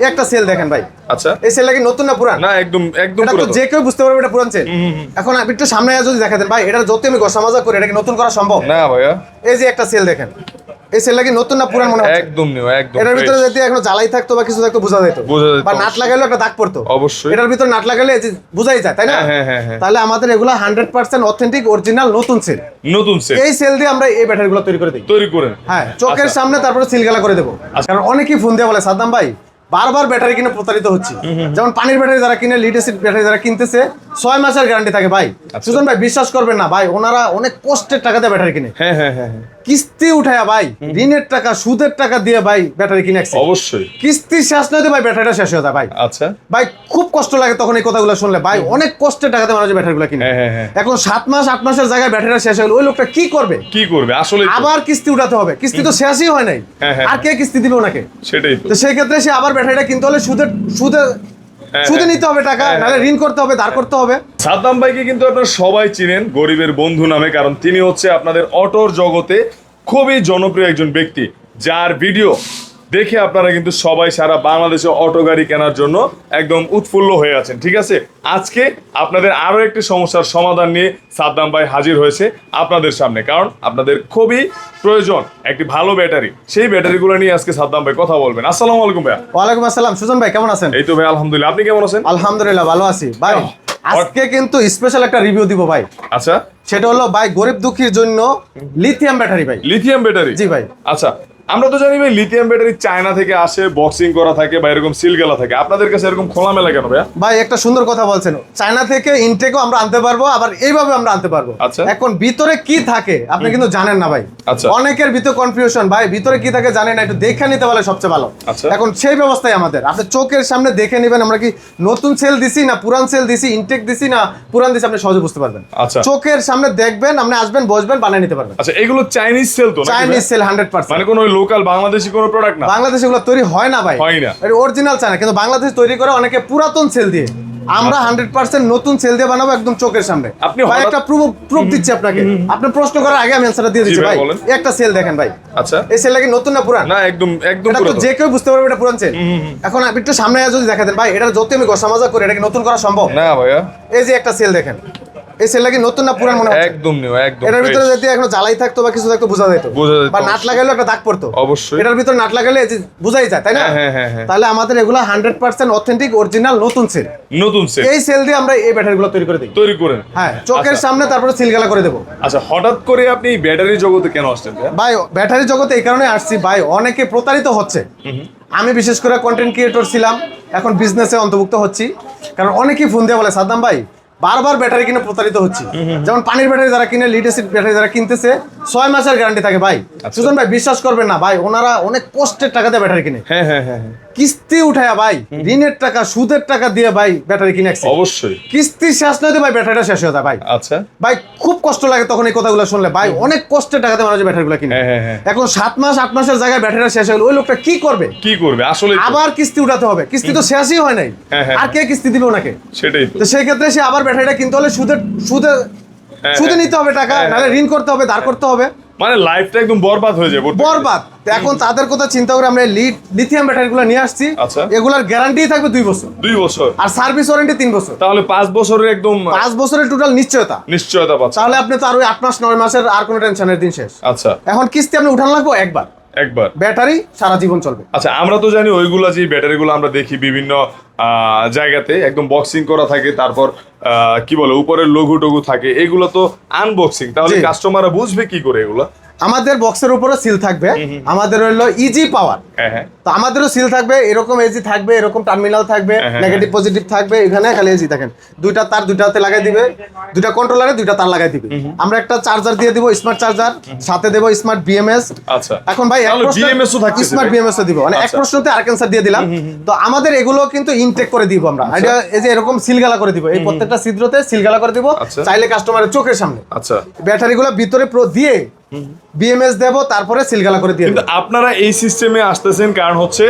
একটা সেল দেখেন ভাই। আচ্ছা, এই সেলটা কি নতুন না পুরান? না একদম একদম এটা তো পুরাতন। যে কেউ বুঝতে পারবে এটা পুরান সেল। এখন আপনি একটু সামনে যদি দেখাতেন ভাই, এটা যত আমি ঘষা মাজা করে এটা কি নতুন করা সম্ভব? না ভাইয়া, এই যে একটা সেল দেখেন, এই সেলটা কি নতুন না পুরান মনে হচ্ছে? একদম নিউ, একদম এটার ভিতরে fresh। যদি এখনো জ্বালাই থাকতো বা কিছু থাকতো বোঝা যেত, বোঝা যেত বা নাট অবশ্যই। লাগাইলেও একটা দাগ পড়তো অবশ্যই। এটার ভিতরে নাট লাগাইলে এই যে বোঝাই যায়, তাই না? হ্যাঁ, হ্যাঁ, হ্যাঁ। তাহলে আমাদের এগুলো 100% অথেন্টিক অরিজিনাল নতুন সেল। নতুন সেট এই সেল দিয়ে আমরা এই ব্যাটারিগুলো তৈরি করে দিই। তৈরি করেন। হ্যাঁ, চোখের আচ্ছা। সামনে তারপরে সিলগালা করে দেবো। কারণ অনেকেই ফোন দিয়ে বলে সাদ্দাম ভাই বারবার ব্যাটারি কিনে প্রতারিত হচ্ছে। যেমন পানির ব্যাটারি যারা কিনে, লিড অ্যাসিড ব্যাটারি যারা কিনতেছে 6 মাসের গ্যারান্টি থাকে ভাই। সুজন ভাই বিশ্বাস করবেন না ভাই, ওনারা অনেক কষ্টের টাকা দিয়ে ব্যাটারি কিনে, হ্যাঁ, হ্যাঁ, হ্যাঁ, কিস্তি উঠায়া ভাই, ঋণের টাকা সুদের টাকা দিয়ে ভাই ব্যাটারি কিনে আসছে। অবশ্যই। কিস্তি শেষ না হতে ভাই ব্যাটারিটা শেষ হয়ে যায় ভাই। আচ্ছা, ভাই খুব কষ্ট লাগে তখন এই কথাগুলো শুনলে ভাই, অনেক কষ্টের টাকাতে মানুষ ব্যাটারিগুলো কিনে। হ্যাঁ, হ্যাঁ, হ্যাঁ। এখন 7 মাস 8 মাসের জায়গায় ব্যাটারিটা শেষ হয়ে গেল, ওই লোকটা কি করবে? কি করবে আসলে? আবার কিস্তি উঠাতে হবে, কিস্তি তো শেষই হয় নাই, হ্যাঁ, হ্যাঁ, আর কে কিস্তি দিবে ওনাকে? সেটাই তো। তো সেই ক্ষেত্রে সে আবার ব্যাটারিটা কিনতে হলে সুদে সুদে নিতে হবে টাকা, নাহলে ঋণ করতে হবে, ধার করতে হবে। সাদ্দাম ভাইকে কিন্তু আপনারা সবাই চিনেন গরিবের বন্ধু নামে, কারণ তিনি হচ্ছে আপনাদের অটোর জগতে খুবই জনপ্রিয় একজন ব্যক্তি, যার ভিডিও দেখে আপনারা কিন্তু সবাই সারা বাংলাদেশে অটো গাড়ি কেনার জন্য একদম উৎফুল্ল হয়ে আছেন। ঠিক আছে, আজকে আপনাদের আরো একটি সমস্যার সমাধান নিয়ে সাদ্দাম ভাই হাজির হয়েছে আপনাদের সামনে, কারণ আপনাদের খুবই প্রয়োজন একটি ভালো ব্যাটারি। সেই ব্যাটারিগুলো নিয়ে আজকে সাদ্দাম ভাই কথা বলবেন। আসসালামু আলাইকুম ভাইয়া। ওয়ালাইকুম আসসালাম। সুজন ভাই কেমন আছেন? এই তো ভাই আলহামদুলিল্লাহ, আপনি কেমন আছেন? আলহামদুলিল্লাহ ভালো আছি ভাই। আজকে কিন্তু স্পেশাল একটা রিভিউ দিব ভাই। আচ্ছা, সেটা হলো ভাই গরিব দুঃখীর জন্য লিথিয়াম ব্যাটারি ভাই। Lithium battery? জি ভাই। আচ্ছা, আমরা তো জানি ভাই লিথিয়াম ব্যাটারি চায়না থেকে আসে, বক্সিং করা থাকে বা এরকম সিল গেলা থাকে, আপনাদের কাছে এরকম খোলামেলা কেন ভাইয়া? ভাই একটা সুন্দর কথা বলছেন, চায়না থেকে ইনটেকও আমরা আনতে পারবো, আবার এইভাবে আমরা আনতে পারবো। আচ্ছা। এখন ভিতরে কি থাকে আপনি কিন্তু জানেন না ভাই। আচ্ছা। অনেকের ভিতরে কনফিউশন ভাই, ভিতরে কি থাকে জানেন না, একটু দেখে নিতে পারলে সবচেয়ে ভালো। আচ্ছা। এখন সেই ব্যবস্থায় আমাদের, আপনি চোখের সামনে দেখে নেবেন আমরা কি নতুন সেল দিছি না পুরান সেল দিছি, ইনটেক দিছি না পুরান দিছি, আপনি সহজে বুঝতে পারবেন। আচ্ছা। চোখের সামনে দেখবেন, আপনি আসবেন, বসবেন, বানিয়ে নিতে পারবেন। আচ্ছা, এগুলো চাইনিজ সেল তো নাকি ভাই? Chinese cell 100%। মানে কোনো লোকাল বাংলাদেশি কোনো প্রোডাক্ট না? বাংলাদেশে এগুলো তৈরি হয় না ভাই, হয় না। এটা অরিজিনাল চায়না, কিন্তু বাংলাদেশ তৈরি করে অনেকে পুরাতন সেল দিয়ে। আমরা 100% নতুন সেল দিয়ে বানাবো একদম চোখের সামনে। আপনি ভাই হঠাৎ- একটা প্রুফ দিচ্ছি আপনাকে, আপনি প্রশ্ন করার আগে আমি অ্যানসারটা দিয়ে দিচ্ছি জি ভাই, ভাই। বলেন। একটা সেল দেখেন ভাই, আচ্ছা, এই সেলটা কি নতুন না পুরান? না একদম একদম এটা তো পুরাতন। যে কেউ বুঝতে পারবে এটা পুরান সেল। এখন আপনি একটু সামনে যদি দেখাতেন ভাই, এটা যত আমি ঘষা মাজা করে এটা কি নতুন করা সম্ভব? না ভাইয়া, এই যে একটা সেল দেখেন, এই সেলটা কি নতুন না পুরান মনে হচ্ছে? একদম নিউ, একদম এটার ভিতরে fresh। যদি এখনো জ্বালাই থাকতো বা কিছু থাকতো বোঝা যেত, বোঝা যেত বা নাট অবশ্যই। লাগাইলেও একটা দাগ পড়তো অবশ্যই। এটার ভিতরে নাট লাগাইলে এই যে বোঝাই যায়, তাই না? হ্যাঁ, হ্যাঁ, হ্যাঁ। তাহলে আমাদের এগুলো 100% অথেন্টিক অরিজিনাল নতুন সেল। নতুন সেট এই সেল দিয়ে আমরা এই ব্যাটারিগুলো তৈরি করে দিই। তৈরি করেন? হ্যাঁ, চোখের আচ্ছা। সামনে তারপরে সিলগালা করে দেবো। আচ্ছা, হঠাৎ করে আপনি ব্যাটারি জগতে কেন আসছেন ভাইয়া? ভাই ব্যাটারি জগতে এই কারণে আসছি ভাই, অনেকে প্রতারিত হচ্ছে। আমি বিশেষ করে কন্টেন্ট ক্রিয়েটর ছিলাম, এখন বিজনেসে অন্তর্ভুক্ত হচ্ছি। কারণ অনেকেই ফোন দিয়ে বলে সাদ্দাম ভাই বারবার ব্যাটারি কিনে প্রতারিত হচ্ছে। যেমন পানির ব্যাটারি যারা কিনে, লিড অ্যাসিড ব্যাটারি যারা কিনতেছে 6 মাসের গ্যারান্টি থাকে ভাই। সুজন ভাই বিশ্বাস করবেন না ভাই, ওনারা অনেক কষ্টের টাকা দিয়ে ব্যাটারি কিনে, হ্যাঁ, হ্যাঁ, হ্যাঁ, কিস্তি উঠায়া ভাই, ঋণের টাকা সুদের টাকা দিয়ে ভাই ব্যাটারি কিনে আসছে। অবশ্যই। কিস্তি শেষ না হতে ভাই ব্যাটারিটা শেষ হয়ে যায় ভাই। আচ্ছা, ভাই খুব কষ্ট লাগে তখন এই কথাগুলো শুনলে ভাই, অনেক কষ্টের টাকাতে মানুষ ব্যাটারিগুলো কিনে। হ্যাঁ, হ্যাঁ, হ্যাঁ। এখন 7 মাস 8 মাসের জায়গায় ব্যাটারিটা শেষ হয়ে গেল, ওই লোকটা কি করবে? কি করবে আসলে? আবার কিস্তি উঠাতে হবে, কিস্তি তো শেষই হয় নাই, হ্যাঁ, হ্যাঁ, আর কে কিস্তি দিবে ওনাকে? সেটাই তো। তো সেই ক্ষেত্রে সে আবার ব্যাটারিটা কিনতে হলে সুদে নিতে হবে টাকা, নাহলে ঋণ করতে হবে, ধার করতে হবে। মানে লাইফটা একদম বরবাদ হয়ে যাবে। বরবাদ। তো এখন তাদের কথা চিন্তা করে আমরা লিথিয়াম ব্যাটারিগুলো নিয়ে আসছি। আচ্ছা। এগুলার গ্যারান্টি থাকবে 2 বছর, 2 বছর, আর সার্ভিস ওয়ারেন্টি 3 বছর। তাহলে 5 বছরের একদম 5 বছরের টোটাল নিশ্চয়তা। নিশ্চয়তা পাচ্ছেন। তাহলে আপনি তো আর ওই 8 মাস 9 মাসের আর কোনো টেনশনের দিন শেষ। আচ্ছা, এখন কিস্তি আপনি উঠান লাগবে একবার, একবার। ব্যাটারি সারা জীবন চলবে। আচ্ছা, আমরা তো জানি ওইগুলা যে ব্যাটারিগুলো আমরা দেখি বিভিন্ন জায়গাতে একদম বক্সিং করা থাকে, তারপর কি বলে উপরের লঘু টঘু থাকে, এগুলো তো আনবক্সিং। তাহলে জি। কাস্টমাররা বুঝবে কি করে এগুলো? আমাদের বক্সের উপরে সিল থাকবে, আমাদের হলো ইজি পাওয়ার। হ্যাঁ, হ্যাঁ, তো আমাদেরও সিল থাকবে, এরকম এজি থাকবে, এরকম টার্মিনাল থাকবে, হ্যাঁ, হ্যাঁ, নেগেটিভ পজিটিভ থাকবে। এখানে খালি এজি দেখেন, দুইটা তার দুইটাতে লাগাই দিবে, দুইটা কন্ট্রোলারে দুইটা তার লাগাই দিবে। আমরা একটা চার্জার দিয়ে দিব, স্মার্ট চার্জার, সাথে দেব স্মার্ট বিএমএস। আচ্ছা। এখন ভাই তাহলে BMS ও থাকতেছে স্মার্ট ভাই? বিএমএস দিব, মানে এক আচ্ছা। প্রশ্নতে আরেক অ্যান্সার দিয়ে দিলাম। তো আমাদের এগুলো কিন্তু ইনটেক করে দিব আমরা, এটা এই যে এরকম সিলগালা করে দিব, এই প্রত্যেকটা ছিদ্রতে সিলগালা করে দিব, আচ্ছা। চাইলে কাস্টমারের চোখের সামনে। আচ্ছা, ব্যাটারিগুলো ভিতরে দিয়ে বিএমএস দেব, তারপরে সিলগালা করে দিয়ে কিন্তু দেব। আপনারা এই সিস্টেমে আসতেছেন কারণ হচ্ছে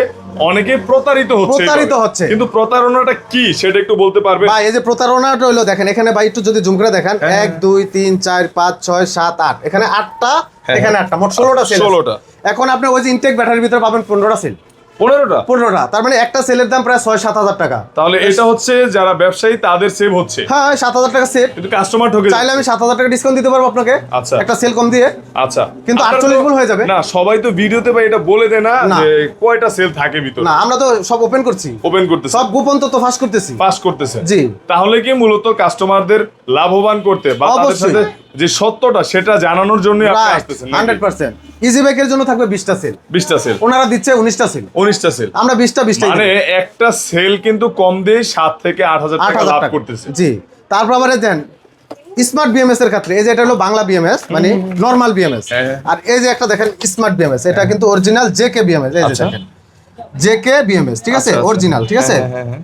অনেকে প্রতারিত হচ্ছে এইভাবে। কিন্তু প্রতারণাটা কি সেটা একটু বলতে পারবে? ভাই এই যে প্রতারণাটা হলো দেখেন, এখানে ভাই একটু যদি জুম করে দেখেন, হ্যাঁ, 1 2 3 4 5 6 7 8, এখানে 8টা, হ্যাঁ, এখানে 8টা, মোট 16টা সেল। 16টা। এখন আপনি ওই যে ইনটেক ব্যাটারির ভিতরে পাবেন 15টা সেল। 15টা? 15টা, তার মানে একটা সেলের দাম প্রায় 6-7 হাজার টাকা। তাহলে এটা হচ্ছে যারা ব্যবসায়ী তাদের সেভ হচ্ছে, হ্যাঁ 7 হাজার টাকা সেট। কিন্তু কাস্টমার ঠকে চাইলে আমি 7 হাজার টাকা ডিসকাউন্ট দিতে পারবো আপনাকে, আচ্ছা। একটা সেল কম দিয়ে। আচ্ছা, কিন্তু আপনারা 48 তো- গুণ হয়ে যাবে। না সবাই তো ভিডিওতে ভাই এটা বলে দেয় না না। যে কয়টা সেল থাকে ভিতরে। না, আমরা তো সব ওপেন করছি, ওপেন করতেছে, সব গোপন তথ্য ফাঁস করতেছি। পাস করতেছে। জি। তাহলে কি মূলত কাস্টমারদের লাভবান করতে বা তাদের অবশ্যই। সাথে যে সত্যটা সেটা জানানোর জন্য আপনি রাইট, আসতেছেন 100%। ইজি বাইকের জন্য থাকবে 20টা সেল, 20টা সেল, ওনারা দিচ্ছে 19টা সেল, 19টা সেল। আমরা 20টা মানে একটা সেল কিন্তু কম দিয়ে 7 থেকে 8,000 টাকা 8,000 লাভ টাকা করতেছে। জি। তারপর আবার দেন স্মার্ট বিএমএস এর ক্ষেত্রে, এই যে এটা হলো বাংলা বিএমএস, মানে নরমাল বিএমএস, হ্যাঁ। আর এই যে একটা দেখেন স্মার্ট বিএমএস, এটা কিন্তু অরিজিনাল জেকে বিএমএস। এই যে আচ্ছা। দেখেন জেকে বিএমএস, ঠিক আছে, আচ্ছা, আচ্ছা। অরিজিনাল, ঠিক আছে, হ্যাঁ, হ্যাঁ।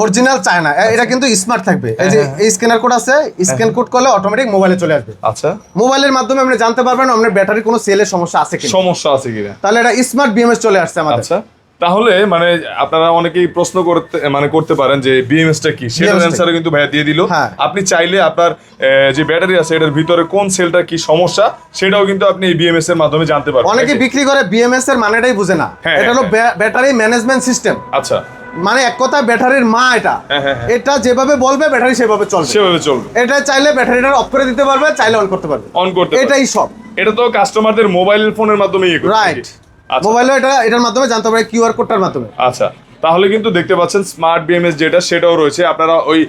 Original China. এটা কিন্তু স্মার্ট থাকবে, এই যে এই স্ক্যানার কোড আছে, স্ক্যান কোড করলে অটোমেটিক মোবাইলে চলে আসবে। আচ্ছা, মোবাইলের মাধ্যমে আপনি জানতে পারবেন আপনার ব্যাটারির কোনো সেলের সমস্যা আছে কিনা। সমস্যা আছে কিনা। তাহলে এটা স্মার্ট বিএমএস চলে আসছে আমাদের। আচ্ছা, তাহলে মানে আপনারা অনেকেই প্রশ্ন করতে পারেন যে বিএমএসটা কি, সেটার BMS টা অ্যানসারও কিন্তু ভাইয়া দিয়ে দিল। হ্যাঁ। আপনি চাইলে আপনার যে ব্যাটারি আছে এটার ভিতরে কোন সেলটা কি সমস্যা সেটাও কিন্তু আপনি এই বিএমএস এর মাধ্যমে জানতে পারবেন। অনেকে নাকি? বিক্রি করে বিএমএস এর মানেটাই বুঝে না। হ্যাঁ, এটা হলো ব্যাটারি ম্যানেজমেন্ট সিস্টেম, আচ্ছা, মানে এক কথায় ব্যাটারির মা এটা। হ্যাঁ, হ্যাঁ, হ্যাঁ। এটা যেভাবে বলবে ব্যাটারি সেভাবে চলবে। সেভাবে চলবে, এটা চাইলে ব্যাটারিটা অফ করে দিতে পারবে, চাইলে অন করতে পারবে, অন করতে পারবে। এটাই সব। এটা তো কাস্টমারদের মোবাইল ফোনের মাধ্যমে ইয়ে করতে রাইট, হবে। আচ্ছা, মোবাইলে এটার মাধ্যমে জানতে পারে, কিউআর কোডটার মাধ্যমে। আচ্ছা, তাহলে কিন্তু দেখতে পাচ্ছেন স্মার্ট বিএমএস যেটা সেটাও রয়েছে। আপনারা ওই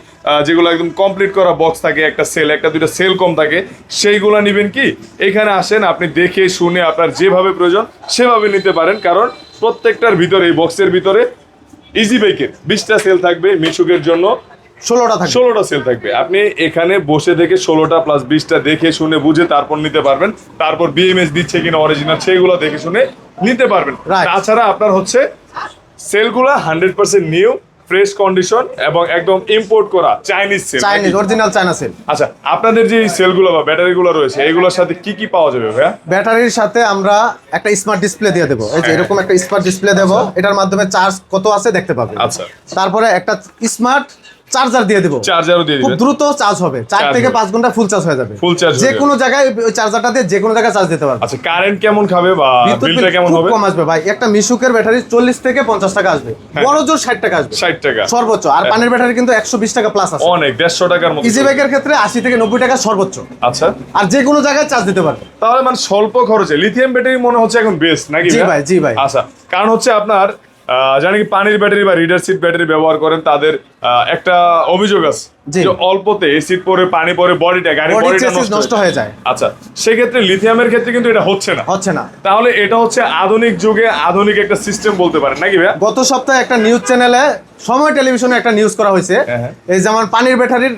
যেগুলো একদম কমপ্লিট করা বক্স থাকে, একটা সেল, একটা দুইটা সেল কম থাকে, সেইগুলো নেবেন কি এখানে আসেন, আপনি দেখে শুনে আপনার যেভাবে প্রয়োজন সেভাবে নিতে পারেন। কারণ প্রত্যেকটার ভিতরে, এই বক্সের ভিতরে ইজি বাইকের 20টা সেল থাকবে, মিশুকের জন্য 16টা থাকবে। 16টা সেল থাকবে। আপনি এখানে বসে থেকে 16টা প্লাস 20টা দেখে শুনে বুঝে তারপর নিতে পারবেন। তারপর বিএমএস দিচ্ছে কিনা অরিজিনাল সেগুলো দেখে শুনে নিতে পারবেন। Right. তাছাড়া আপনার হচ্ছে সেলগুলো 100% নিউ, ফ্রেশ কন্ডিশন এবং একদম ইম্পোর্ট করা Chinese cell. Chinese original China cell. আচ্ছা, আপনাদের যে সেলগুলো বা ব্যাটারিগুলো রয়েছে এগুলোর সাথে কি কি পাওয়া যাবে ভাইয়া? ব্যাটারির সাথে আমরা একটা স্মার্ট ডিসপ্লে দিয়ে দেবো, এই যে হ্যাঁ। এরকম একটা স্মার্ট ডিসপ্লে দেবো, এটার মাধ্যমে চার্জ কত আছে দেখতে পাবে। আচ্ছা, তারপরে একটা স্মার্ট চার্জার দিয়ে দেবো, চার্জারও দিয়ে খুব দিবেন। দ্রুত চার্জ হবে, 4 Charge থেকে হবে। 5 ঘন্টা ফুল চার্জ হয়ে যাবে। Full charge হয়ে যে যাবে। কোনো জায়গায় ওই চার্জারটা দিয়ে যে কোনো জায়গায় চার্জ দিতে পারবে। আচ্ছা, কারেন্ট কেমন খাবে বা বিদ্যুৎ বিলটা বিল কেমন খুব হবে? কম আসবে ভাই, একটা মিশুকের ব্যাটারি 40 থেকে 50 টাকা আসবে, বড় জোর 60 টাকা আসবে 60 টাকা সর্বোচ্চ। আর পানির ব্যাটারি কিন্তু 120 টাকা প্লাস আছে। অনেক, 150 টাকার মতো। ইজি বাইকের ক্ষেত্রে 80 থেকে 90 টাকা সর্বোচ্চ, আচ্ছা, আর যে কোনো জায়গায় চার্জ দিতে পারবে। তাহলে মানে স্বল্প খরচে লিথিয়াম ব্যাটারি মনে হচ্ছে এখন বেস্ট নাকি জি ভাইয়া? ভাই, জি ভাই। আচ্ছা, কারণ হচ্ছে আপনার জানি কি পানির ব্যাটারি বা রিডার সিট ব্যাটারি ব্যবহার করেন, তাদের একটা অভিযোগ আছে জি। যে অল্পতে এসিড পরে পানি পরে বডিটা গাড়ি বডি বডিটা চেসিস নষ্ট হয়ে যায়। আচ্ছা, সেক্ষেত্রে লিথিয়ামের ক্ষেত্রে কিন্তু এটা হচ্ছে না। হচ্ছে না। তাহলে এটা হচ্ছে আধুনিক যুগে আধুনিক একটা সিস্টেম বলতে পারেন নাকি ভাইয়া? গত সপ্তাহে একটা নিউজ চ্যানেলে, সময় টেলিভিশনে একটা নিউজ করা হয়েছে, হ্যাঁ। এই যেমন পানির ব্যাটারির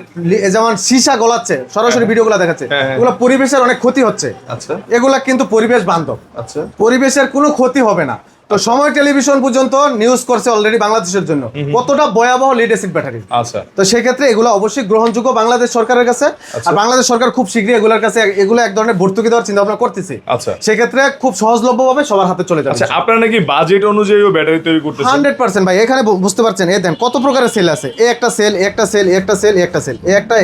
যেমন সীসা গলাচ্ছে, সরাসরি ভিডিওগুলো দেখাচ্ছে, হ্যাঁ। এগুলো পরিবেশের অনেক ক্ষতি হচ্ছে। আচ্ছা, এগুলা কিন্তু পরিবেশ বান্ধব, আচ্ছা, পরিবেশের কোনো ক্ষতি হবে না। তো সময় টেলিভিশন পর্যন্ত নিউজ করছে অলরেডি বাংলাদেশের জন্য কতটা ভয়াবহ লিড অ্যাসিড ব্যাটারি। আচ্ছা, তো সেক্ষেত্রে এগুলো অবশ্যই গ্রহণযোগ্য বাংলাদেশ সরকারের কাছে। আর বাংলাদেশ সরকার খুব শীঘ্রই এগুলোর কাছে এগুলো এক ধরনের ভর্তুকি দেওয়ার চিন্তা ভাবনা করতেছে। আচ্ছা, সেক্ষেত্রে খুব সহজলভ্যভাবে সবার হাতে চলে যাবে। আচ্ছা, আপনারা নাকি বাজেট অনুযায়ীও ব্যাটারি তৈরি করতেছেন? 100% ভাই, এখানে বুঝতে পারছেন, এই দেন কত প্রকারের সেল আছে, এ একটা সেল, একটা সেল, একটা সেল, একটা সেল,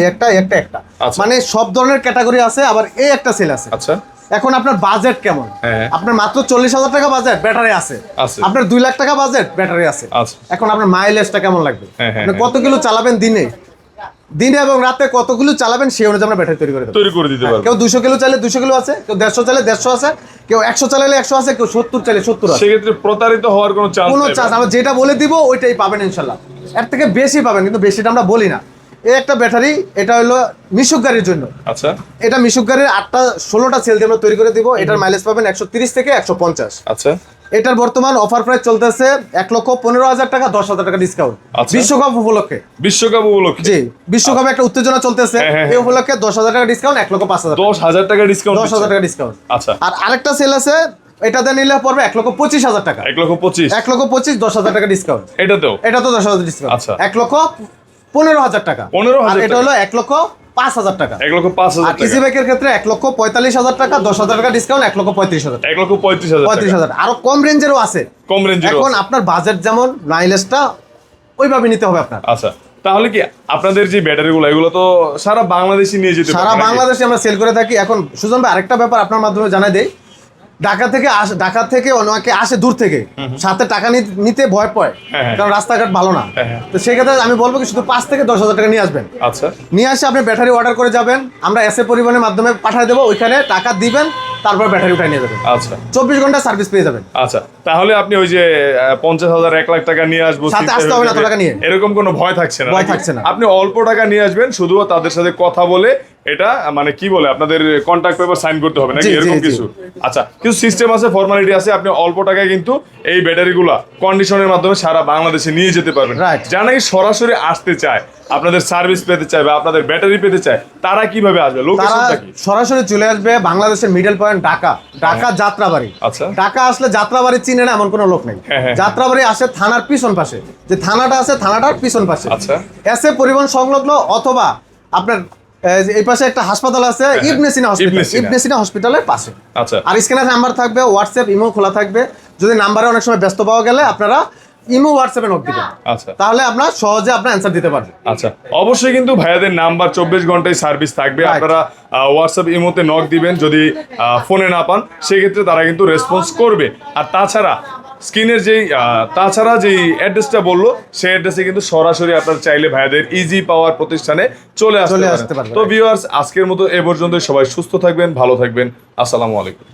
একটা একটা, আচ্ছা। মানে সব ধরনের ক্যাটাগরি আছে, আবার এ একটা সেল আছে। আচ্ছা, এখন আপনার বাজেট কেমন? হ্যাঁ। আপনার মাত্র 40,000 টাকা বাজেট, ব্যাটারি আছে। আছে। আপনার 2 লাখ টাকা বাজেট, ব্যাটারি আছে। আচ্ছা। এখন আপনার মাইলেজটা কেমন লাগবে, হ্যাঁ, হ্যাঁ, আপনি কত কিলো চালাবেন দিনে এবং রাতে কতগুলো চালাবেন, সেই অনুযায়ী আমরা ব্যাটারি তৈরি করে দেবো। তৈরি করে দিতে পারবেন। কেউ 200 কিলো চাইলে 200 কিলো আছে, কেউ 150 চাইলে 150 আছে, কেউ 100 চালালে 100 আছে, কেউ 70 চাইলে 70 আছে। সেক্ষেত্রে প্রতারিত হওয়ার কোনো চান্স কোনো নেই? চার্জ আমরা যেটা বলে দিব ওইটাই পাবেন ইনশাল্লাহ, এর থেকে বেশি পাবেন, কিন্তু বেশিটা আমরা বলি না। এই একটা ব্যাটারি, এটা হলো মিশুক গাড়ির জন্য। আচ্ছা, এটা মিশুক গাড়ির 16টা সেল দিয়ে আমরা তৈরি করে দিব। এটার মাইলেজ পাবেন 130 থেকে 150। আচ্ছা, এটার বর্তমান অফার প্রাইস চলতেছে 1,15,000 টাকা, 10,000 টাকা ডিসকাউন্ট আচ্ছা। বিশ্বকাপ উপলক্ষে। বিশ্বকাপ উপলক্ষে? জি, বিশ্বকাপে একটা উত্তেজনা চলতেছে, হ্যাঁ, হ্যাঁ, এই উপলক্ষে 10,000 টাকা ডিসকাউন্ট, 1,05,000, 10,000 টাকা ডিসকাউন্ট? 10,000 টাকা ডিসকাউন্ট। আচ্ছা, আর আরেকটা সেল আছে, এটাতে নিলে পড়বে 1,25,000 টাকা, 1,25,000 1,25,000, 10,000 টাকা ডিসকাউন্ট। এটাতেও? এটা তো 10,000 ডিসকাউন্ট। আচ্ছা। 1,15,000 টাকা। 15,000 আর এটা টাকা। হলো 1,05,000 টাকা। 1,05,000 আর ইজি টাকা। বাইকের ক্ষেত্রে 1,45,000 টাকা, 10,000 টাকা ডিসকাউন্ট, 1,35,000 টাকা। 1,35,000 টাকা। 35,000, আরো কম রেঞ্জেরও আছে। কম রেঞ্জের? এখন আপনার বাজেট যেমন, মাইলেজটা ওইভাবে নিতে হবে আপনার। আচ্ছা, তাহলে কি আপনাদের যে ব্যাটারিগুলো এগুলো তো সারা বাংলাদেশে নিয়ে যেতে সারা পারবেন নাকি? বাংলাদেশে আমরা সেল করে থাকি। এখন সুজন ভাই, আরেকটা ব্যাপার আপনার মাধ্যমে জানাই দেই, ঢাকা থেকে অনেকে আসে দূর থেকে, সাথে টাকা নিতে ভয় পায়, হ্যাঁ। কারণ রাস্তাঘাট ভালো না। হ্যাঁ। তো সেক্ষেত্রে আমি বলবো কি শুধু 5 থেকে 10,000 টাকা নিয়ে আসবেন। আচ্ছা নিয়ে আসে আপনি ব্যাটারি অর্ডার করে যাবেন, আমরা এসএ পরিবহনের মাধ্যমে পাঠিয়ে দেবো, ওইখানে টাকা দিবেন, তারপর ব্যাটারি উঠাই নিয়ে যাবেন। আচ্ছা 24 ঘন্টা সার্ভিস পেয়ে যাবেন। আচ্ছা, তাহলে আপনি ওই যে 50,000 1 লাখ টাকা নিয়ে আসবো, সাথে আসতে হবে না এত টাকা নিয়ে। এরকম কোনো ভয় থাকছে না, ভয় নাকি? থাকছে না। আপনি অল্প টাকা নিয়ে আসবেন, শুধু তাদের সাথে কথা বলে এটা মানে কি বলে আপনাদের কন্ট্রাক্ট পেপার সাইন করতে হবে নাকি, জি, এরকম জি, কিছু? আচ্ছা, কিছু সিস্টেম আছে, ফর্মালিটি আছে, আপনি অল্প টাকায় কিন্তু এই ব্যাটারিগুলা কন্ডিশনের মাধ্যমে সারা বাংলাদেশে নিয়ে যেতে পারবেন। Right. যারা নাকি সরাসরি আসতে চায়, আপনাদের সার্ভিস পেতে চায় বা আপনাদের ব্যাটারি পেতে চায়, তারা কিভাবে আসবে? তারা লোকেশনটা কি? সরাসরি চলে আসবে বাংলাদেশের মিডল পয়েন্ট ঢাকা যাত্রাবাড়ি। আচ্ছা। ঢাকা আসলে যাত্রাবাড়ি চিনে না এমন কোনো লোক নেই। হ্যাঁ। যাত্রাবাড়ি আসে থানার পিছন পাশে, যে থানাটা আছে থানাটার পিছন পাশে। আচ্ছা। এসএ পরিবহন সংলগ্ন, অথবা আপনার এই পাশে একটা হাসপাতাল আছে, ইবনে সিনা হসপিটাল, ইবনে সিনা। ইবনে সিনা হসপিটালের পাশে। আচ্ছা আর স্ক্যানার নাম্বার থাকবে, হোয়াটসঅ্যাপ ইমো খোলা থাকবে। যদি নাম্বারে অনেক সময় ব্যস্ত পাওয়া গেলে আপনারা ইমো হোয়াটসঅ্যাপে নোট দিবেন, আচ্ছা তাহলে আপনার সহজে আপনার অ্যান্সার দিতে পারবেন। আচ্ছা, অবশ্যই কিন্তু ভাইয়াদের নাম্বার 24 ঘন্টায় সার্ভিস থাকবে। Right. আপনারা হোয়াটসঅ্যাপ ইমোতে নক দিবেন, যদি ফোনে না পান সেক্ষেত্রে তারা কিন্তু রেসপন্স করবে। আর তাছাড়া স্ক্রিনের যেই অ্যাড্রেসটা বললো, সেই অ্যাড্রেসে কিন্তু সরাসরি আপনারা চাইলে ভাইয়াদের ইজি পাওয়ার প্রতিষ্ঠানে চলে আসতে আসতে পারেন। পারবেন। তো ভিউয়ার্স, আজকের মতো এ পর্যন্ত, সবাই সুস্থ থাকবেন, ভালো থাকবেন, আসসালামু আলাইকুম।